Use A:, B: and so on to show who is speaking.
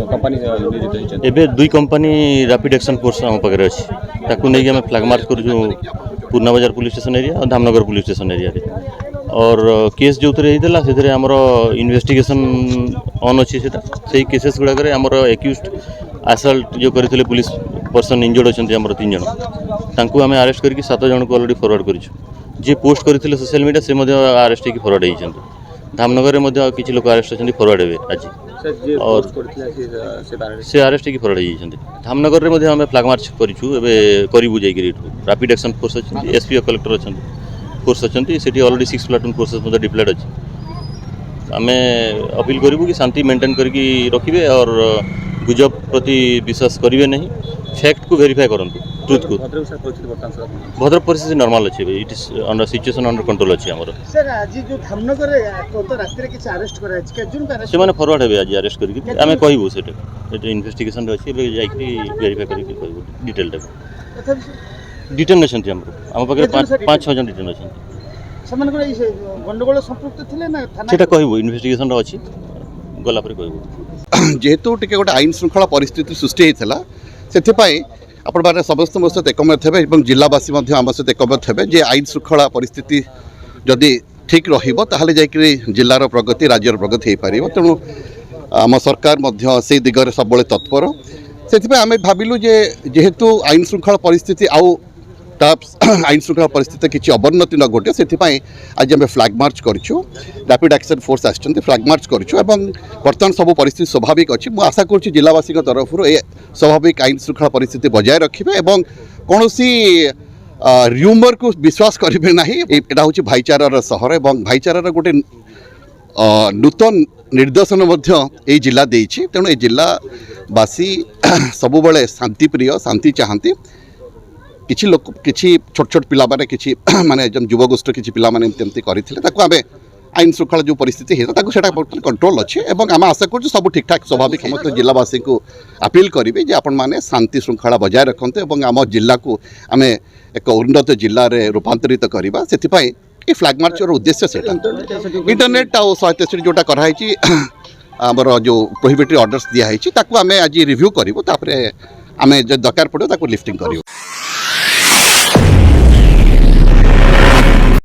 A: Company नियोजित
B: एबे दुई कंपनी रैपिड एक्शन फोर्स आम पाखे अच्छी ताकू नहीं आम फ्लैग मार्च कर पूर्णा बाजार पुलिस स्टेशन एरिया और धामनगर पुलिस स्टेशन एरिया और केस जो से आमर इन्वेस्टिगेशन ऑन अच्छी से केसेस गुड़ाक आमर एक्यूज्ड असल्ट जो करते पुलिस पर्सन इंजर्ड अच्छा आम 3 जन आम अरेस्ट करके 7 जन को अलरेडी फरवर्ड कर जी पोस्ट करते सोशल मीडिया से अरेस्ट होकर फरवर्ड होती धामनगर में किसी लोग अरेस्ट होती फरवर्ड हे आज और से अरेस्ट होकर फरवर्ड होती धामनगर में आम फ्लैग मार्च करूँ जाइए रैपिड एक्शन फोर्स अच्छी एसपी कलेक्टर अच्छा फोर्स अच्छा से अलरेडी 6 प्लाटून फोर्सेस डिप्लॉयड अच्छी आम अपील करूँ कि शांति मेंटेन करके रखिए और गुजब प्रति विश्वास करेंगे नहीं फैक्ट को वेरीफाई करूँ ट्रुथ को भद्रक परिस्थिति नॉर्मल अच्छी it is under situation under control अच्छी आमर
C: सर आज जो धामनगर तो रात रे किछ अरेस्ट करा अछि केजन का
B: से माने फॉरवर्ड हेबे आज अरेस्ट करके आमे कहबो सेटे इन्वेस्टिगेशन रे अछि जाइकि वेरीफाई करके कहबो डिटेल दे डिटेन नछंती हम पाखे 5-6 जन डिटेन नछंती
C: समान को गंडगोल संपृक्त थिले ना थाना
B: सेटा कहबो इन्वेस्टिगेशन रे अछि गला पर कहबो
D: जेहेतु टिके गोटे आईन श्रृंखला परिस्थिति सृष्टि होता से आपण मैंने समस्त मो सहित एकमत हे जिलावासी आम सहित एकमत हे जे आईन श्रृंखला परिस्थिति जदि ठीक रहा जिलार प्रगति राज्यर प्रगति हो पार तेणु आम सरकार से दिगरे सब तत्पर से आम भाविलु जेहेतु आईन श्रृंखला परिस्थिति आउ आईन श्रृंखला परिस्थिति किसी अवनति न घटे से आज आम फ्लैग मार्च करूँ रैपिड एक्शन फोर्स आसछन्ति फ्लैग मार्च करूँ बर्तमान सब परिस्थिति स्वाभाविक अच्छी मुझे आशा करुँच जिलावासी तरफ स्वाभाविक आईन श्रृंखला परिस्थिति बजाय रखिए और कौन र्यूमर को विश्वास करेंगे ना यहाँ हूँ भाईचारार सहर और भाईचारार गोटे नूतन निर्देशन ये जिला देछि तेणु ये जिलावासी सबुबले शांतिप्रिय शांति चाहती किछि लोक किछि छोट छोट पिला माने किछि माने जन युवगोष्ठी किछि पिला माने एमती करथिले ताको आमे आईन श्रृंखला जो परिस्थिति है ताको सेटा कंट्रोल अच्छे और आम आशा कर सब ठीक ठाक स्वाभाविक समस्त जिलावासी को अपील करेंगे जे आपण माने शांति श्रृंखला बजाय रखते और आम जिला को आम एक उन्नत जिले में रूपांतरित करवा से ये फ्लैग मार्चर उद्देश्य से इंटरनेट आ 163 जोटा कराई आमर जो प्रोहिबिटरी ऑर्डर्स दिखाई आम आज रिव्यू करूँ आम जो दरकार पड़ो लिफ्टिंग करूँ।